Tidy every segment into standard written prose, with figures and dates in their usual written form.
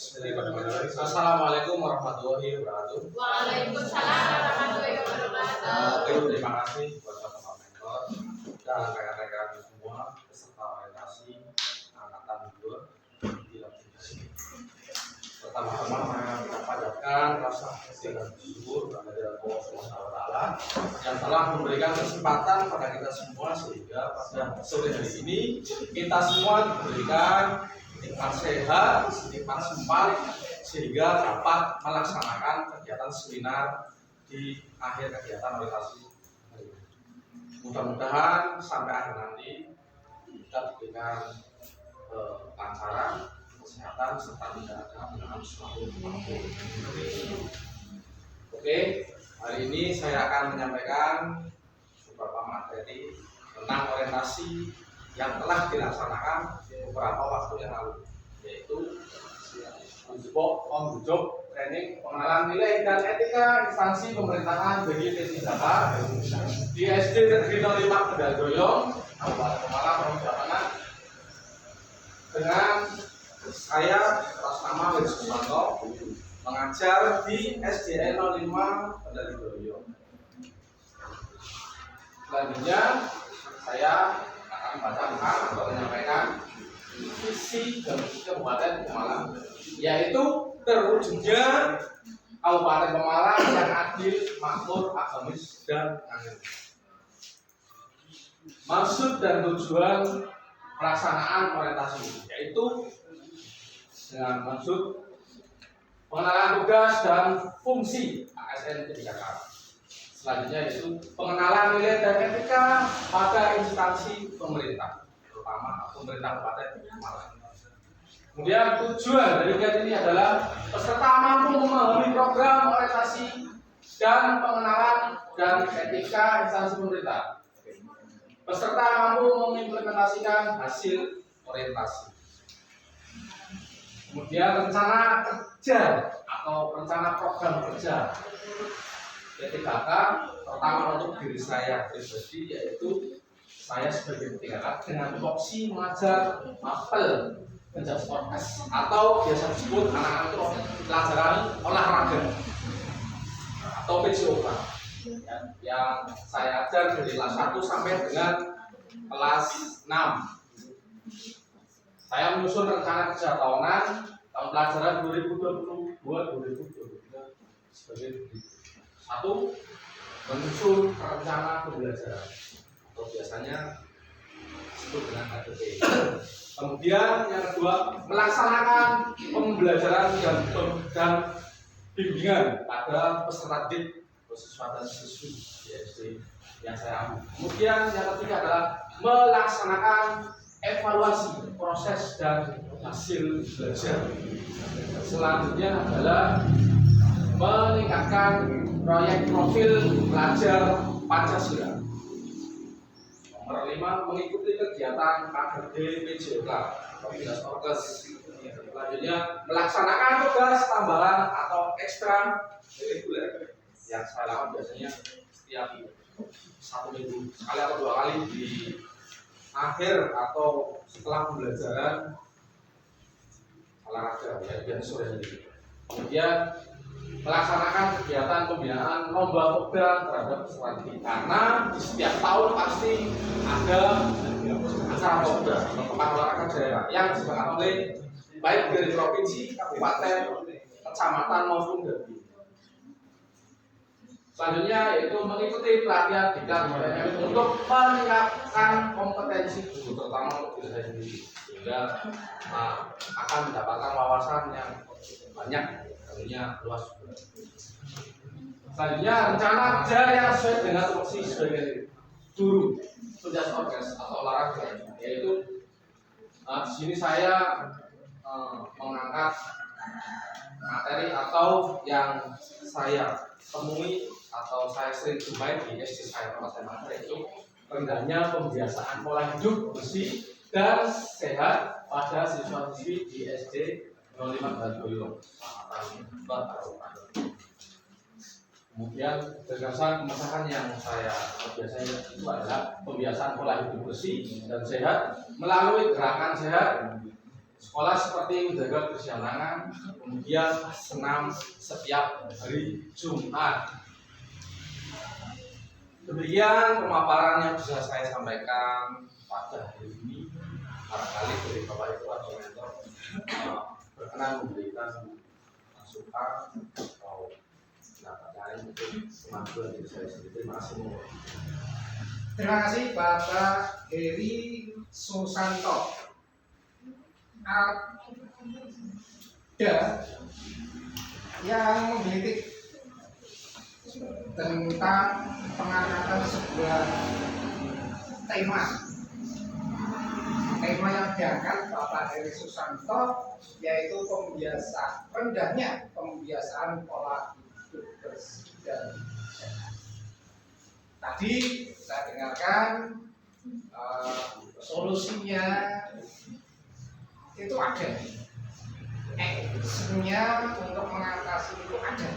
Assalamualaikum warahmatullahi wabarakatuh. Waalaikumsalam warahmatullahi wabarakatuh. Terima kasih buat Bapak Mentor dan rekan-rekan semua peserta orientasi angkatan 2 di aplikasi. Pertama-tama kita panjatkan rasa kasih dan syukur kepada Allah Subhanahu wa Ta'ala yang telah memberikan kesempatan pada kita semua sehingga pada sore hari ini kita semua diberikan nikmat sehat, nikmat sempat sehingga dapat melaksanakan kegiatan seminar di akhir kegiatan orientasi. Mudah-mudahan sampai akhir nanti kita diberikan kelancaran, kesehatan serta tidak ada halangan suatu apapun. Oke, hari ini saya akan menyampaikan beberapa materi tentang orientasi yang telah dilaksanakan beberapa waktu yang lalu, yaitu on the job training pengenalan nilai dan etika instansi pemerintahan bagi P3K di SD Negeri 05 Kendal Doyong, Kabupaten Pemalang, Provinsi Jawa Tengah, dengan saya atas nama Wis Sumanto mengajar di SDN 05 Kendal Doyong. Selanjutnya saya akan membacakan atau menyampaikan visi dan misi Kabupaten Pemalang, yaitu terwujudnya Kabupaten Pemalang yang adil, makmur, agamis, dan amin. Maksud dan tujuan pelaksanaan orientasi yaitu dengan maksud pengenalan tugas dan fungsi ASN P3K. Selanjutnya yaitu pengenalan nilai dan etika pada instansi pemerintah, terutama pemerintah Kabupaten Pemalang. Kemudian tujuan dari kegiatan ini adalah peserta mampu memahami program orientasi dan pengenalan dan etika instansi pemerintah. Peserta mampu mengimplementasikan hasil orientasi. Kemudian rencana kerja atau rencana program kerja P3K pertama untuk diri saya pribadi, yaitu saya sebagai P3K dengan opsi mengajar mapel menjadi podcast atau biasa disebut anak-anak itu pelajaran olahraga atau PJOK yang saya ajar dari kelas 1 sampai dengan kelas 6. Saya menyusun rencana kerja tahunan tahun pelajaran 2022-2023 sebagai berikut. 1. Menyusun rencana pembelajaran atau biasanya disebut dengan KDP. Kemudian yang kedua, melaksanakan pembelajaran dan bimbingan pada peserta didik siswa dan siswi di SD yang saya ambil. Kemudian yang ketiga adalah melaksanakan evaluasi proses dan hasil belajar. Selanjutnya adalah meningkatkan proyek profil pelajar Pancasila. Nomor 5, mengikuti kegiatan KDD PJOK atau Dinas Orkes. Selanjutnya melaksanakan tugas tambahan atau ekstra reguler yang saya lakukan biasanya setiap 1 minggu sekali atau 2 kali di akhir atau setelah pembelajaran olahraga ya sore hari. Kemudian melaksanakan kegiatan pembinaan lomba popda terhadap peserta didik, karena di setiap tahun pasti ada acara popda atau tempat olahraga daerah yang diselenggarakan oleh baik dari provinsi, kabupaten, kecamatan maupun dari. Selanjutnya yaitu mengikuti pelatihan diklat untuk meningkatkan kompetensi guru, terutama untuk diri saya sendiri, sehingga akan mendapatkan wawasan yang banyak, tentunya luas. Selanjutnya rencana kerja yang sesuai dengan tupoksi sebagai guru penjas orkes atau olahraga, yaitu di sini saya mengangkat materi atau yang saya temui atau saya sering jumpai di SD saya materi itu rendahnya pembiasaan pola hidup bersih dan sehat pada siswa-siswi di SD 05 Kendal Doyong. Kemudian gagasan pemasaran yang saya biasanya itu adalah pembiasaan pola hidup bersih dan sehat melalui gerakan sehat Sekolah seperti menjaga kebersihan, kemudian senam setiap hari Jumat. Demikian pemaparan yang bisa saya sampaikan pada hari ini. Barangkali dari Bapak Ibu atau mentor berkenan memberikan masukan atau pendapat lain untuk kemajuan diri saya sendiri. Terima kasih. Terima kasih Bapak Heri Susanto. Ada yang menggelitik tentang pengangkatan sebuah tema yang diangkat Bapak Heri Susanto, yaitu rendahnya pembiasaan pola hidup bersih dan sehat. Tadi saya dengarkan solusinya itu ada, actionnya untuk mengatasi itu ada.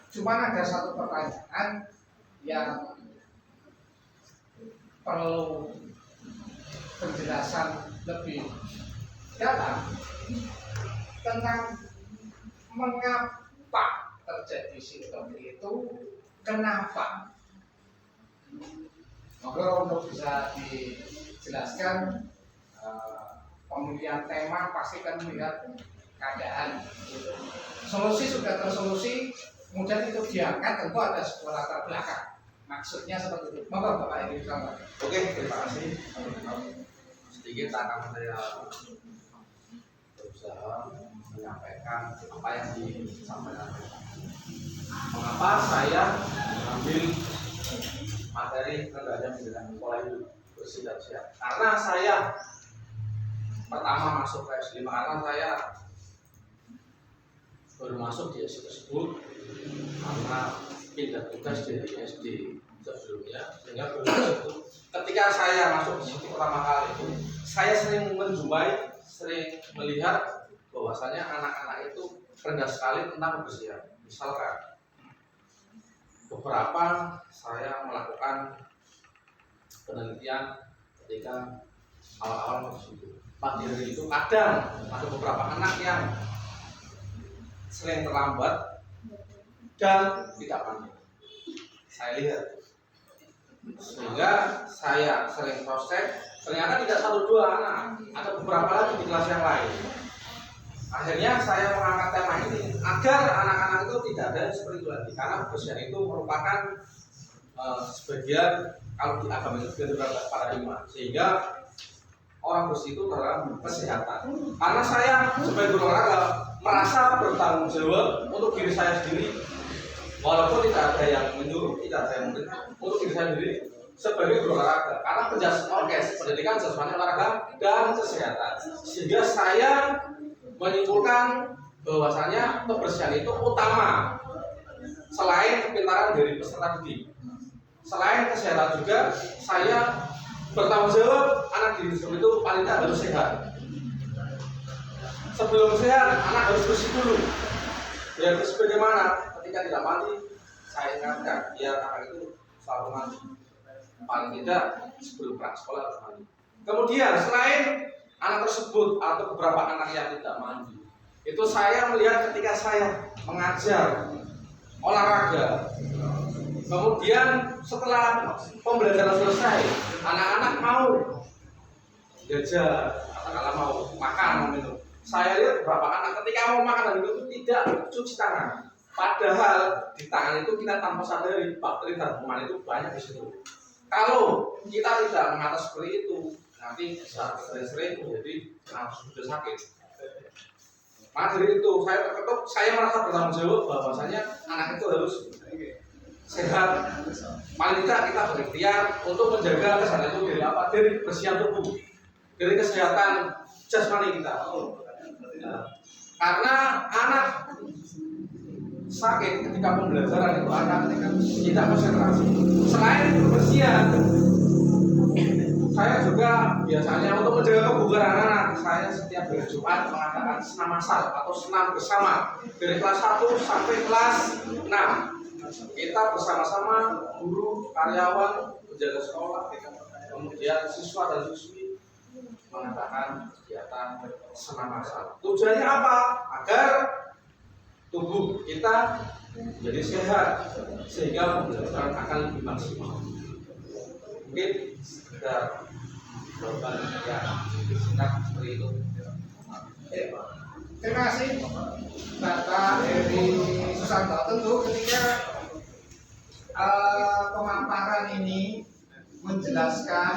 Cuma ada satu pertanyaan yang perlu penjelasan lebih dalam tentang mengapa terjadi seperti itu, kenapa. Maka untuk bisa dijelaskan pemilihan tema pasti kan melihat keadaan. Solusi sudah tersolusi, kemudian itu diangkat, tentu ada sebuah latar belakang. Maksudnya seperti itu. Maka Bapak ini sama. Oke, terima kasih. Sedikit akan saya berusaha menyampaikan apa yang disampaikan. Mengapa saya mengambil materi rendahnya pendidikan pola hidup bersih dan sehat? Karena saya pertama masuk ke S5, karena saya baru masuk di SD tersebut karena pindah tugas dari SD sebelumnya, sehingga ketika saya masuk di situ pertama kali itu saya sering menjumpai, sering melihat bahwasanya anak-anak itu rendah sekali tentang kebersihan. Misalkan beberapa saya melakukan penelitian ketika awal-awal tersebut. Pagi hari itu kadang ada beberapa anak yang sering terlambat dan tidak mandi. Saya lihat, sehingga saya sering cross-check, ternyata tidak satu dua anak, ada beberapa lagi di kelas yang lain. Akhirnya saya mengangkat tema ini agar anak-anak itu tidak ada seperti itu lagi, karena kebersihan itu merupakan sebagian, kalau di agama itu sebagian paradigma, sehingga orang bersih itu dalam kesehatan. Karena saya sebagai guru olahraga merasa bertanggung jawab untuk diri saya sendiri, walaupun tidak ada yang menyuruh, tidak ada yang memerintah, untuk diri saya sendiri sebagai guru olahraga. Karena pendidikan jasmani, olahraga dan kesehatan, sehingga saya menyimpulkan bahwasanya kebersihan itu utama selain kepintaran dari peserta didik. Selain kesehatan juga saya bertanggung jawab anak didik itu paling tidak harus sehat. Sebelum sehat, anak harus bersih dulu. Biar bersih bagaimana? Ketika tidak mandi, saya ingatkan biar anak itu selalu mandi. Paling tidak sebelum berangkat sekolah harus mandi. Kemudian selain anak tersebut atau beberapa anak yang tidak mandi, itu saya melihat ketika saya mengajar olahraga. Kemudian setelah pembelajaran selesai, anak-anak mau jajan, katakanlah mau makan, mau minum. Saya lihat beberapa anak ketika mau makan dan minum itu tidak cuci tangan. Padahal di tangan itu kita tanpa sadari bakteri dan kuman itu banyak di situ. Kalau kita tidak mengatas seperti itu, nanti bisa sering-sering menjadi langsung sudah sakit. Maka dari itu saya terketuk, saya merasa bertanggung jawab bahwasanya anak itu harus sehat. Paling tidak kita berikhtiar untuk menjaga kesehatan itu dari apa? Dari kebersihan tubuh, dari kesehatan jasmani kita. Karena anak sakit ketika pembelajaran itu anak tidak konsentrasi. Selain kebersihan, saya juga biasanya untuk menjaga kebugaran anak, saya setiap hari Jumat mengadakan senam massal atau senam bersama dari kelas 1 sampai kelas 6. Kita bersama-sama guru, karyawan, penjaga sekolah, kemudian siswa dan siswi mengadakan kegiatan senam masal. Tujuannya apa? Agar tubuh kita menjadi sehat sehingga pembelajaran akan lebih maksimal. Mungkin sekedar jawaban yang singkat seperti itu. Terima kasih Bapak Heri Susanto. Tentu ketika pemaparan ini menjelaskan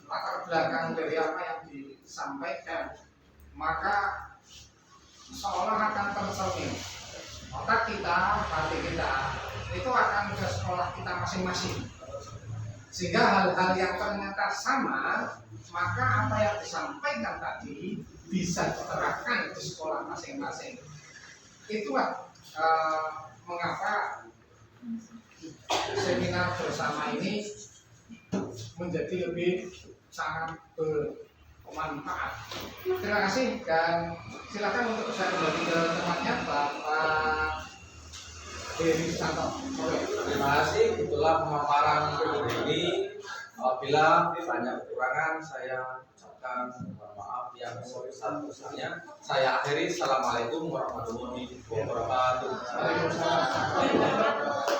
latar belakang dari apa yang disampaikan, maka seolah akan tercermin otak kita, hati kita itu akan ke sekolah kita masing-masing, sehingga hal-hal yang ternyata sama, maka apa yang disampaikan tadi bisa diterapkan di sekolah masing-masing. Itulah mengapa seminar bersama ini menjadi lebih sangat bermanfaat. Terima kasih dan silakan untuk saya kembali ke tempatnya Bapak Heri Susanto. Terima kasih. Itulah pemaparan hari ini. Apabila banyak kekurangan, saya ucapkan mohon maaf yang sebesar-besarnya. Saya akhiri. Assalamualaikum warahmatullahi wabarakatuh. Waalaikumsalam.